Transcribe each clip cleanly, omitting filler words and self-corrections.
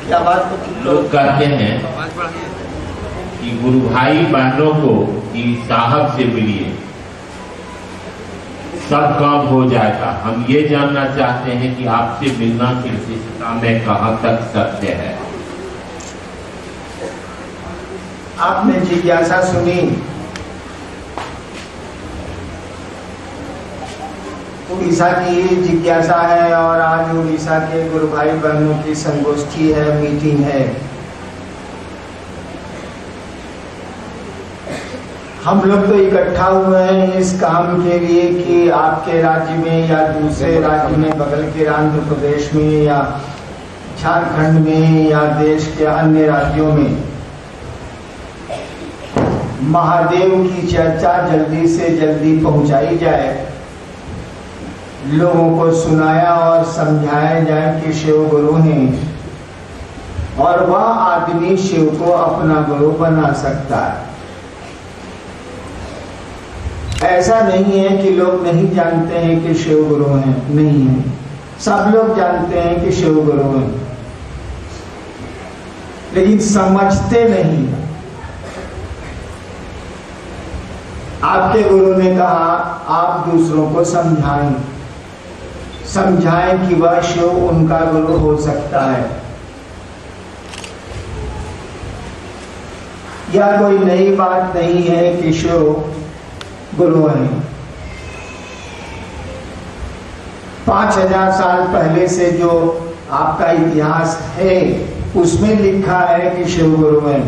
क्या बात को लोग कहते हैं कि गुरु भाई बहनों को कि साहब से मिलिए, सब काम हो जाएगा। हम ये जानना चाहते हैं कि आपसे मिलना की विशेषता में कहां तक सत्य है। आपने जिज्ञासा सुनी, उड़ीसा की जिज्ञासा है और आज उड़ीसा के गुरु भाई बहनों की संगोष्ठी है, मीटिंग है। हम लोग तो इकट्ठा हुए हैं इस काम के लिए कि आपके राज्य में या दूसरे राज्य में, बगल के आंध्र प्रदेश में या झारखंड में या देश के अन्य राज्यों में महादेव की चर्चा जल्दी से जल्दी पहुंचाई जाए, लोगों को सुनाया और समझाया जाए कि शिव गुरु हैं और वह आदमी शिव को अपना गुरु बना सकता है। ऐसा नहीं है कि लोग नहीं जानते हैं कि शिव गुरु हैं, नहीं है, सब लोग जानते हैं कि शिव गुरु हैं, लेकिन समझते नहीं। आपके गुरु ने कहा आप दूसरों को समझाएं कि वह शिव उनका गुरु हो सकता है। यह कोई नई बात नहीं है कि शिव गुरु हैं। 5000 साल पहले से जो आपका इतिहास है उसमें लिखा है कि शिव गुरु हैं।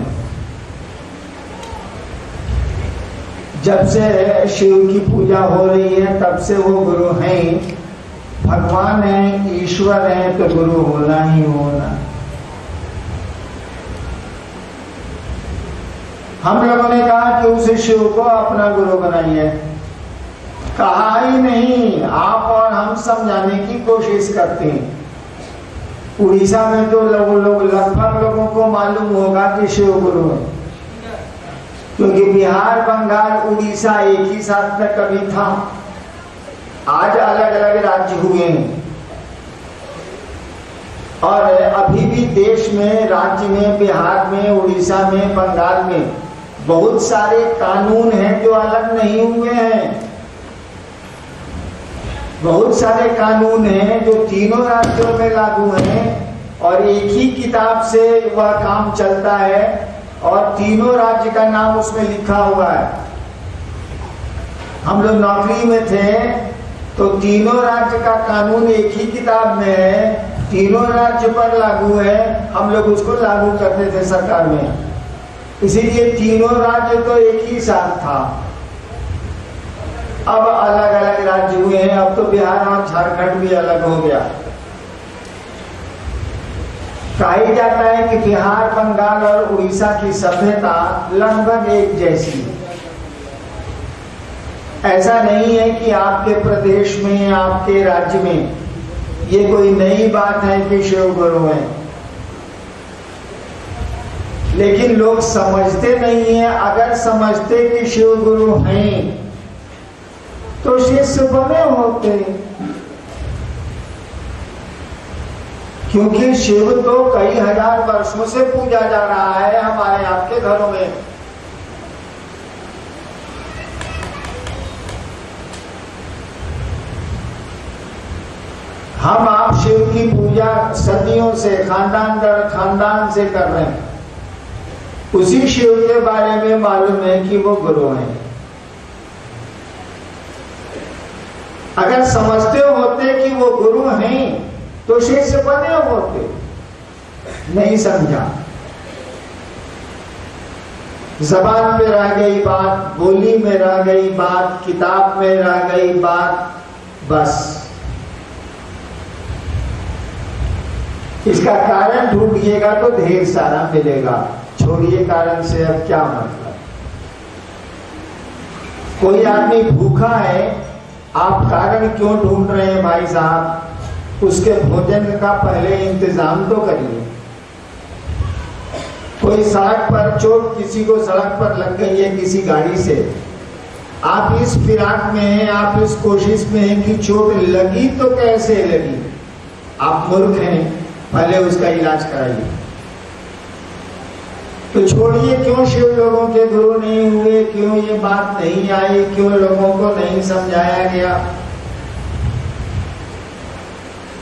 जब से शिव की पूजा हो रही है तब से वो गुरु हैं। भगवान है, ईश्वर है, तो गुरु होना ही होना। हम लोगों ने कहा कि उसे शिव को अपना गुरु बनाइए, कहा ही नहीं। आप और हम समझाने की कोशिश करते हैं। उड़ीसा में तो लगभग लोगों को मालूम होगा कि शिव गुरु है, क्योंकि बिहार, बंगाल, उड़ीसा एक ही साथ में कभी था। आज अलग अलग राज्य हुए हैं और अभी भी देश में, राज्य में, बिहार में, उड़ीसा में, बंगाल में बहुत सारे कानून हैं जो अलग नहीं हुए हैं। बहुत सारे कानून हैं जो तीनों राज्यों में लागू हैं और एक ही किताब से वह काम चलता है और तीनों राज्य का नाम उसमें लिखा हुआ है। हम लोग नौकरी में थे तो तीनों राज्य का कानून एक ही किताब में है, तीनों राज्य पर लागू है, हम लोग उसको लागू करते थे सरकार में। इसीलिए तीनों राज्य तो एक ही साथ था। अब अलग अलग राज्य हुए हैं। अब तो बिहार और झारखंड भी अलग हो गया। कहा जाता है कि बिहार, बंगाल और उड़ीसा की सभ्यता लगभग एक जैसी है। ऐसा नहीं है कि आपके प्रदेश में, आपके राज्य में ये कोई नई बात है कि शिव गुरु हैं, लेकिन लोग समझते नहीं है। अगर समझते कि शिव गुरु हैं तो शिष्य बने होते, क्योंकि शिव तो कई हजार वर्षों से पूजा जा रहा है हमारे आपके घरों में। हम आप शिव की पूजा सदियों से, खानदान दर खानदान से कर रहे हैं। उसी शिव के बारे में मालूम है कि वो गुरु हैं। अगर समझते होते कि वो गुरु हैं तो शिष्य बने होते, नहीं समझा। जबान पे रह गई बात, बोली में रह गई बात, किताब में रह गई बात, बस। इसका कारण ढूंढिएगा तो ढेर सारा मिलेगा। छोड़िए कारण से अब क्या मतलब। कोई आदमी भूखा है, आप कारण क्यों ढूंढ रहे हैं भाई साहब? उसके भोजन का पहले इंतजाम तो करिए। कोई सड़क पर चोट, किसी को सड़क पर लग गई है किसी गाड़ी से, आप इस फिराक में हैं, आप इस कोशिश में हैं कि चोट लगी तो कैसे लगी। आप मूर्ख हैं, पहले उसका इलाज कराइए। तो छोड़िए, क्यों शिव लोगों के गुरु नहीं हुए, क्यों ये बात नहीं आई, क्यों लोगों को नहीं समझाया गया।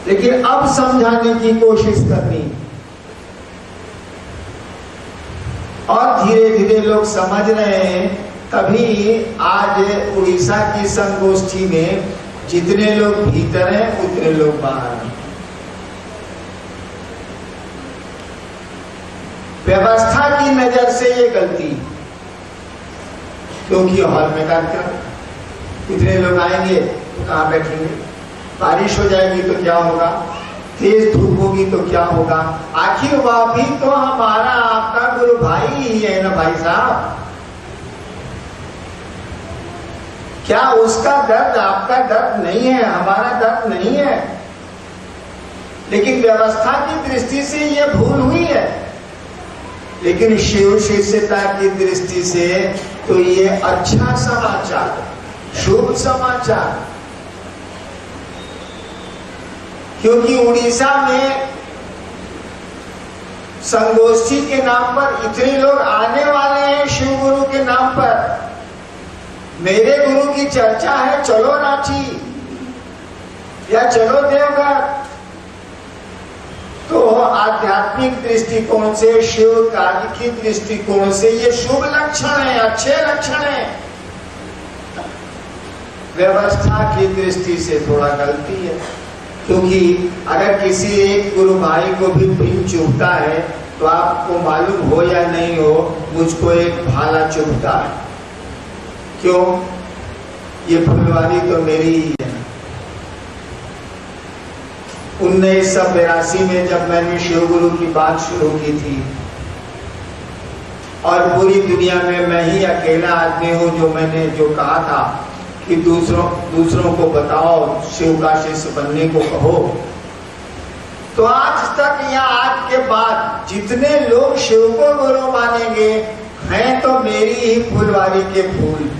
लेकिन अब समझाने की कोशिश करनी, और धीरे धीरे लोग समझ रहे हैं। तभी आज उड़ीसा की संगोष्ठी में जितने लोग भीतर हैं उतने लोग बाहर हैं। व्यवस्था की नजर से ये गलती, क्योंकि हॉल में कार्यक्रम, इतने लोग आएंगे तो कहाँ बैठेंगे, बारिश हो जाएगी तो क्या होगा, तेज धूप होगी तो क्या होगा। आखिर वह भी तो हमारा आपका गुरु भाई ही है ना भाई साहब। क्या उसका दर्द आपका दर्द नहीं है, हमारा दर्द नहीं है। लेकिन व्यवस्था की दृष्टि से यह भूल हुई है, लेकिन शिव शिष्यता की दृष्टि से तो ये अच्छा समाचार, शुभ समाचार। क्योंकि उड़ीसा में संगोष्ठी के नाम पर इतने लोग आने वाले हैं, शिव गुरु के नाम पर। मेरे गुरु की चर्चा है, चलो रांची या चलो देवघर। तो आध्यात्मिक दृष्टिकोण से, शिव कार्य की दृष्टिकोण से ये शुभ लक्षण है, अच्छे लक्षण है। व्यवस्था की दृष्टि से थोड़ा गलती है, क्योंकि अगर किसी एक गुरु भाई को भी पिन चुभता है तो आपको मालूम हो या नहीं हो, मुझको एक भाला चुभता है। क्यों? ये फुलवारी तो मेरी ही है। 1982 में जब मैंने शिव गुरु की बात शुरू की थी, और पूरी दुनिया में मैं ही अकेला आदमी हूं जो कहा था कि दूसरों को बताओ, शिव का शिष्य बनने को कहो। तो आज तक या आज के बाद जितने लोग शिव को गुरु मानेंगे हैं तो मेरी ही फुलवारी के फूल।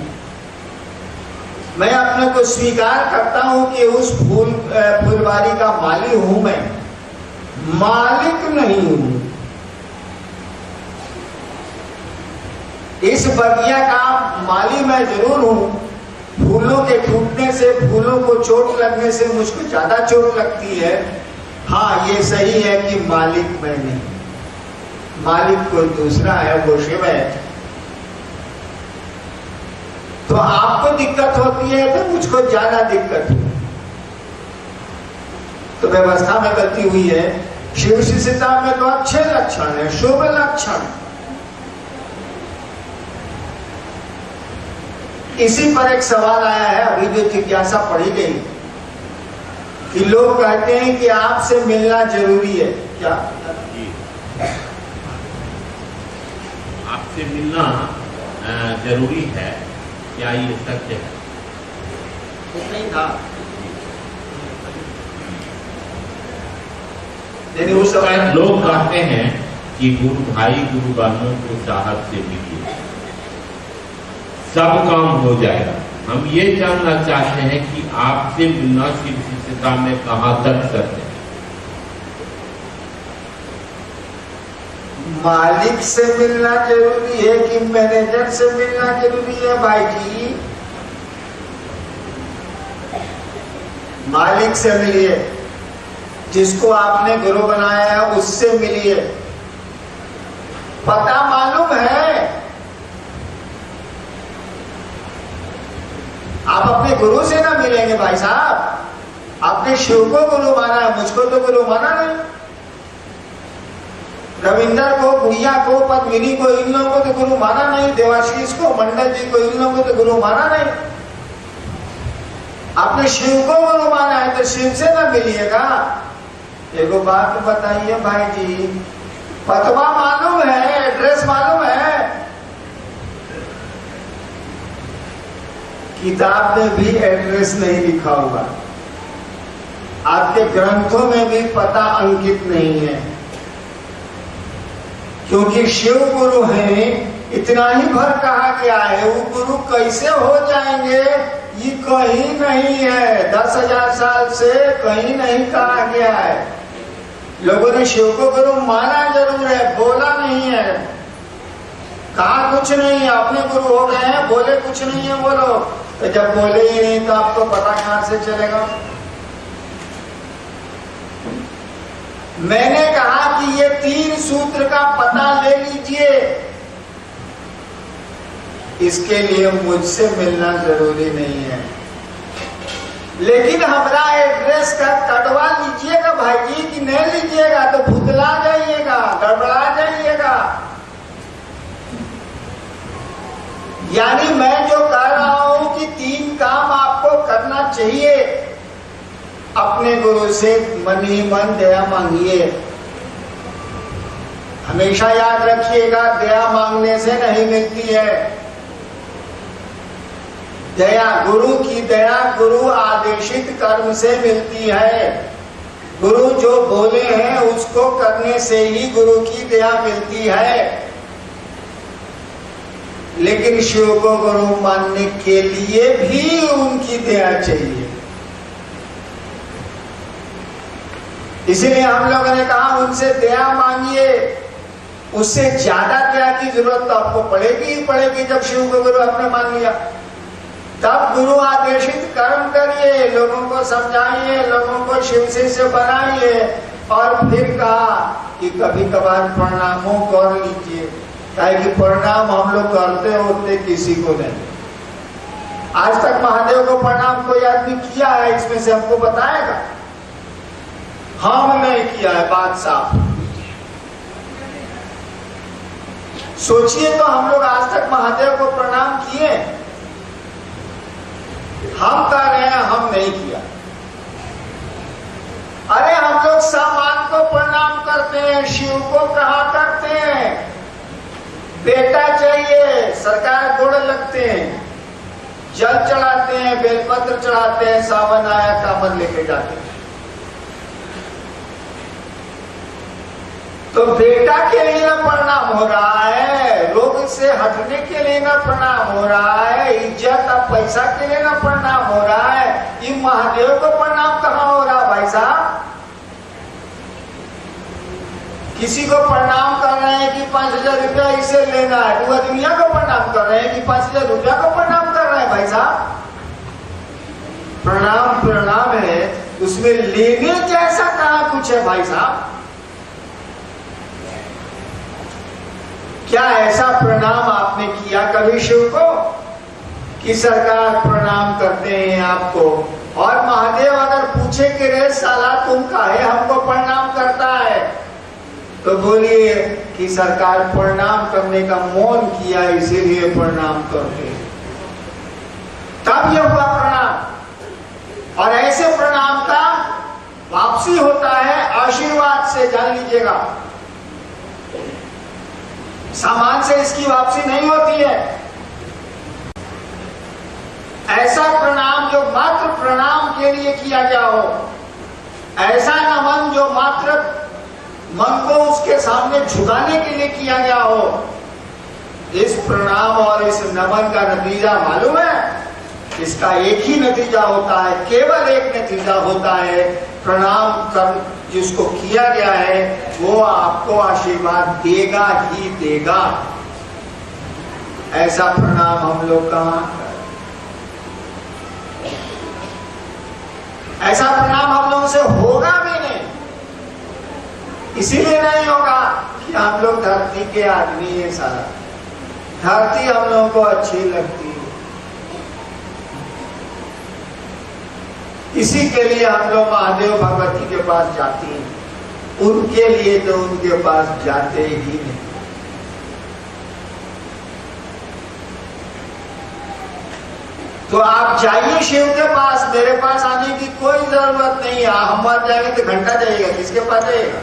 मैं अपने को स्वीकार करता हूं कि उस फुलवारी का माली हूं, मैं मालिक नहीं हूं। इस बगिया का माली मैं जरूर हूं। फूलों के टूटने से, फूलों को चोट लगने से मुझको ज्यादा चोट लगती है। हाँ, ये सही है कि मालिक मैं नहीं, मालिक कोई दूसरा है, वो शिव है। तो आपको दिक्कत होती है तो मुझको ज्यादा दिक्कत है। तो व्यवस्था में गलती हुई है। शिव शिष्यता में तो अच्छे लक्षण है, शुभ लक्षण। इसी पर एक सवाल आया है, अभी जो जिज्ञासा पढ़ी गई कि लोग कहते हैं कि आपसे मिलना जरूरी है। क्या आपसे मिलना जरूरी है? क्या ये सत्य है? नहीं था। उस समय लोग कहते हैं कि गुरु भाई गुरु बहनों को चाहत से मिलिए, सब काम हो जाएगा। हम ये जानना चाहते हैं कि आपसे मिलना शिव शिष्यता में कहां तक सत्य है? मालिक से मिलना जरूरी है कि मैनेजर से मिलना जरूरी है भाई जी? मालिक से मिलिए, जिसको आपने गुरु बनाया है उससे मिलिए। पता मालूम है, आप अपने गुरु से ना मिलेंगे भाई साहब। आपने शिव को गुरु माना है, मुझको तो गुरु माना नहीं। रविंदर को, गुड़िया को, पद्मिनी को, इन लोगों को तो गुरु माना नहीं। देवाशीष को, मंडल जी को, इन लोगों को तो गुरु माना नहीं। आपने शिव को गुरु माना है तो शिव से ना मिलिएगा। एगो बात बताइए भाई जी, पतवा मालूम है, एड्रेस मालूम है? किताब में भी एड्रेस नहीं लिखा हुआ, आपके ग्रंथों में भी पता अंकित नहीं है। क्योंकि शिव गुरु हैं, इतना ही भर कहा गया है। वो गुरु कैसे हो जाएंगे ये कहीं नहीं है, 10,000 साल से कहीं नहीं कहा गया है। लोगों ने शिव को गुरु माना जरूर है, बोला नहीं है, कहा कुछ नहीं, अपने गुरु हो गए हैं, बोले कुछ नहीं है वो लोग। तो जब बोले ही नहीं तो आपको पता कहां से चलेगा। मैंने कहा कि ये 3 सूत्र का पता ले लीजिए, इसके लिए मुझसे मिलना जरूरी नहीं है, लेकिन हमारा एड्रेस का कटवा लीजिएगा भाई जी, कि नहीं लीजिएगा तो भुतला जाइएगा, गड़बड़ा जाइएगा। यानी मैं जो कह रहा हूं कि 3 काम आपको करना चाहिए। अपने गुरु से मन ही मन दया मांगिए। हमेशा याद रखिएगा, दया मांगने से नहीं मिलती है। दया, गुरु की दया गुरु आदेशित कर्म से मिलती है। गुरु जो बोले हैं उसको करने से ही गुरु की दया मिलती है। लेकिन शिव को गुरु मानने के लिए भी उनकी दया चाहिए। इसीलिए हम लोगों ने कहा उनसे दया मांगिए। उससे ज्यादा दया की जरूरत तो आपको पड़ेगी ही पड़ेगी। जब शिव को गुरु आपने मान लिया, तब गुरु आदेशित कर्म करिए, लोगों को समझाइए, लोगों को शिव से बनाइए। और फिर कहा कि कभी कभार प्रणामों कर लीजिए, कि प्रणाम हम लोग करते होते किसी को नहीं। आज तक महादेव को प्रणाम कोई आदमी किया है इसमें से हमको बताएगा? हम नहीं किया है, बात साफ। सोचिए तो, हम लोग आज तक महादेव को प्रणाम किए? हम कह रहे हैं हम नहीं किया। अरे हम लोग सामान को प्रणाम करते हैं, शिव को कहा करते हैं। बेटा चाहिए, सरकार गोड़ लगते हैं, जल चढ़ाते हैं, बेलपत्र चढ़ाते हैं, सावन आया कामन लेके जाते हैं। तो बेटा के लिए ना प्रणाम हो रहा है, रोग से हटने के लिए ना प्रणाम हो रहा है, इज्जत और पैसा के लिए ना प्रणाम हो रहा है। ये महादेव को प्रणाम कहाँ हो रहा भाई साहब? किसी को प्रणाम कर रहे हैं कि 5,000 रुपया इसे लेना है, पूरा दुनिया को प्रणाम कर रहे हैं कि 5,000 रुपया को प्रणाम कर रहे हैं भाई साहब। प्रणाम प्रणाम है, उसमें लेने जैसा कहाँ कुछ है भाई साहब? क्या ऐसा प्रणाम आपने किया कभी शिव को कि सरकार प्रणाम करते हैं आपको? और महादेव अगर पूछे कि रे साला तुम काहे हमको प्रणाम करता है, तो बोलिए कि सरकार प्रणाम करने का मौन किया इसीलिए प्रणाम करते हैं। तब यह हुआ प्रणाम। और ऐसे प्रणाम का वापसी होता है आशीर्वाद से, जान लीजिएगा। सामान से इसकी वापसी नहीं होती है। ऐसा प्रणाम जो मात्र प्रणाम के लिए किया गया हो, ऐसा नमन जो मात्र मन को उसके सामने झुकाने के लिए किया गया हो, इस प्रणाम और इस नमन का नतीजा मालूम है? इसका एक ही नतीजा होता है, केवल एक नतीजा होता है। प्रणाम कर जिसको किया गया है वो आपको आशीर्वाद देगा ही देगा। ऐसा प्रणाम हम लोग कहां करें? ऐसा प्रणाम हम लोगों से होगा भी नहीं। इसीलिए नहीं होगा कि हम लोग धरती के आदमी है। सारा धरती हम लोगों को अच्छी लगती है, इसी के लिए हम लोग महादेव भगवती के पास जाते हैं। उनके लिए तो उनके पास जाते ही नहीं। तो आप जाइए शिव के पास, मेरे पास आने की कोई जरूरत नहीं है। हम बात जाएंगे तो घंटा जाइएगा, किसके पास जाइएगा?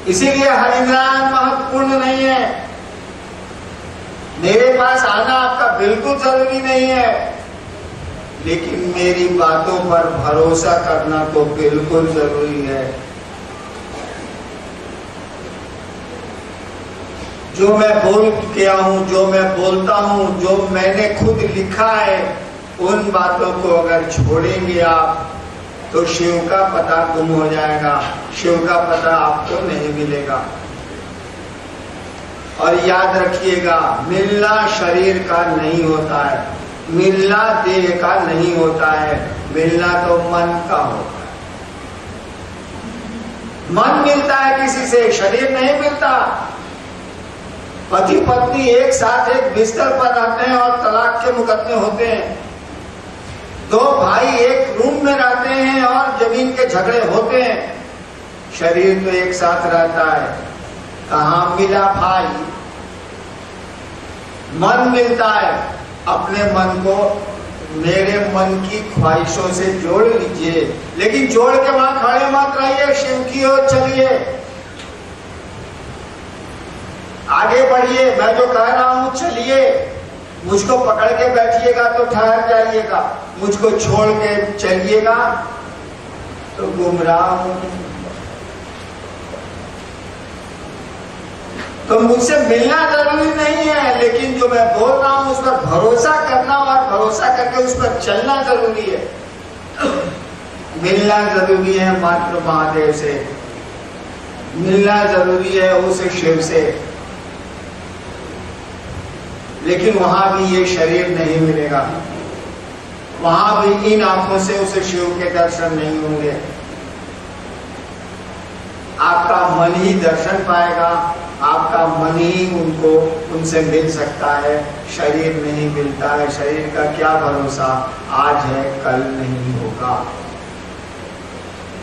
इसीलिए हरिनाम महत्वपूर्ण नहीं है। मेरे पास आना आपका बिल्कुल जरूरी नहीं है, लेकिन मेरी बातों पर भरोसा करना तो बिल्कुल जरूरी है। जो मैं बोल गया हूं, जो मैं बोलता हूं, जो मैंने खुद लिखा है, उन बातों को अगर छोड़ेंगे आप तो शिव का पता गुम हो जाएगा, शिव का पता आपको नहीं मिलेगा। और याद रखिएगा, मिलना शरीर का नहीं होता है, मिलना देह का नहीं होता है, मिलना तो मन का होता है। मन मिलता है किसी से, शरीर नहीं मिलता। पति पत्नी एक साथ एक बिस्तर पर रहते हैं और तलाक के मुकदमे होते हैं। दो भाई एक रूम में रहते हैं और जमीन के झगड़े होते हैं। शरीर तो एक साथ रहता है, कहां मिला भाई? मन मिलता है। अपने मन को मेरे मन की ख्वाहिशों से जोड़ लीजिए, लेकिन जोड़ के वहां खड़े मत रहिए, शिव की ओर चलिए, आगे बढ़िए। मैं जो कह रहा हूं चलिए, मुझको पकड़ के बैठिएगा तो ठहर जाइएगा, मुझको छोड़ के चलिएगा तो गुमराह हूं। तो मुझसे मिलना जरूरी नहीं है, लेकिन जो मैं बोल रहा हूं उस पर भरोसा करना और भरोसा करके उस पर चलना जरूरी है। मिलना जरूरी है मात्र महादेव से, मिलना जरूरी है उस शिव से, लेकिन वहां भी ये शरीर नहीं मिलेगा, वहां भी इन आंखों से उस शिव के दर्शन नहीं होंगे। आपका मन ही दर्शन पाएगा, आपका मन ही उनसे मिल सकता है, शरीर नहीं मिलता है। शरीर का क्या भरोसा, आज है कल नहीं होगा।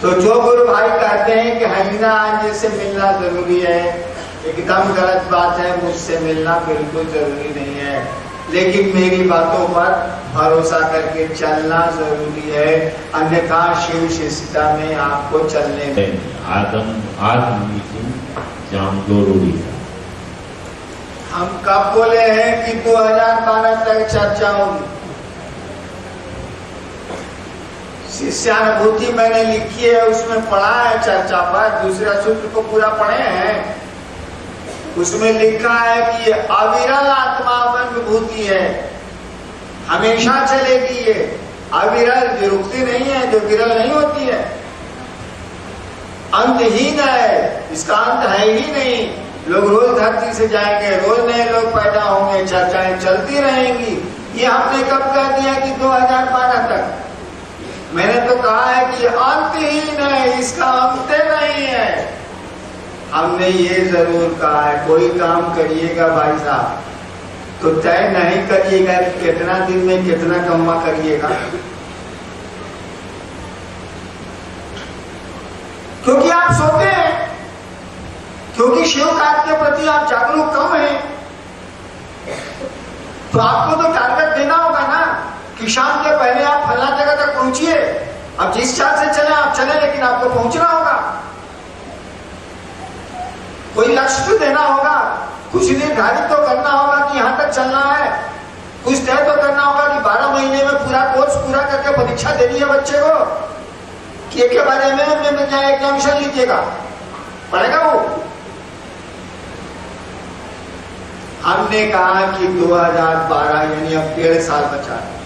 तो जो गुरु भाई कहते हैं कि हईना आने से मिलना जरूरी है, एकदम गलत बात है। मुझसे मिलना बिल्कुल जरूरी नहीं है, लेकिन मेरी बातों पर भरोसा करके चलना जरूरी है, अन्यथा शिव शिष्टता में आपको चलने में हम कब बोले हैं कि 2012 तक चर्चा होगी? शिष्यानुभूति मैंने लिखी है, उसमें पढ़ा है चर्चा पर, दूसरा सूत्र को पूरा पढ़े हैं। उसमें लिखा है कि अविरल आत्मा विभूति है, हमेशा चलेगी ये, अविरल विरुक्ति नहीं है, जो विरल नहीं होती है, अंतहीन है, इसका अंत है ही नहीं। लोग रोज धरती से जाएंगे, रोज नए लोग पैदा होंगे, चर्चाएं चलती रहेंगी। ये हमने कब कह दिया कि 2012 तक? मैंने तो कहा है कि अंतहीन है, इसका अंत नहीं है। हमने ये जरूर कहा है, कोई काम करिएगा भाई साहब तो तय नहीं करिएगा कि कितना दिन में कितना कमा करिएगा, क्योंकि आप सोते हैं, क्योंकि शिव कार्य के प्रति आप जागरूक कम हैं। तो आपको तो टारगेट देना होगा ना कि शाम के पहले आप फलना जगह तक पहुंचिए। अब जिस चाल से चले आप चले, लेकिन आपको पहुंचना होगा, कोई लक्ष्य तो देना होगा, कुछ निर्धारित तो करना होगा कि यहां तक चलना है, कुछ तय तो करना होगा कि 12 महीने में पूरा कोर्स पूरा करके परीक्षा देनी है बच्चे को, कि एक के बारे में जाए एग्जामिनेशन लीजिएगा, पढ़ेगा वो। हमने कहा कि 2012 यानी अब 1.5 साल बचा है,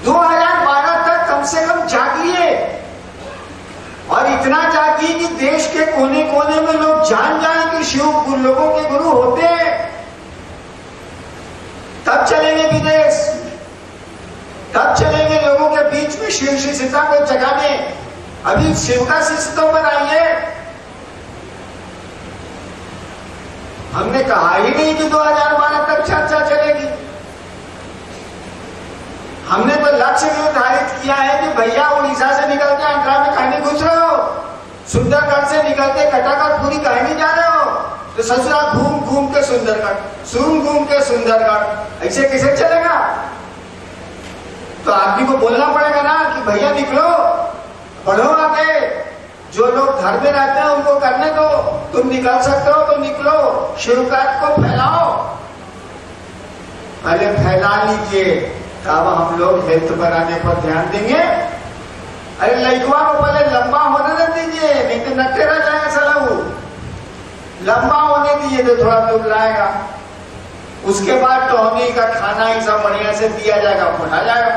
2012 तक कम से कम जागिए, और इतना जागिए कि देश के कोने कोने में लोग जान जाएं कि शिव लोगों के गुरु होते हैं। तब चलेंगे विदेश, तब चलेंगे लोगों के बीच में शिव शिष्यता को जगाने। अभी शिव का शिष्य तो बनाइए। हमने कहा ही नहीं कि 2012 तक चर्चा चलेगी। हमने तो लक्ष्य निर्धारित किया है कि भैया उड़ीसा से निकलते आंध्रा में कहीं घुस रहे हो, सुंदरगढ़ से निकलते कटागढ़ पूरी कहीं जा रहे हो, तो ससुरा घूम घूम के सुंदरगढ़, सुन घूम के सुंदरगढ़, ऐसे कैसे चलेगा? तो आदमी को बोलना पड़ेगा ना कि भैया निकलो, बढ़ो आगे। जो लोग घर में रहते हैं उनको करने दो, तुम निकल सकते हो तो निकलो, शिव कार्य को फैलाओ। पहले फैला लीजिए, तब हम लोग हेल्थ बनाने पर ध्यान देंगे। अरे लड़कवा को पहले लंबा होने न दीजिए, नहीं तो नट्टे रह जाएगा सलाहू। लंबा होने दीजिए तो थोड़ा दूर लाएगा, उसके बाद टॉमी का खाना ही सब बढ़िया से दिया जाएगा, उठा जाएगा।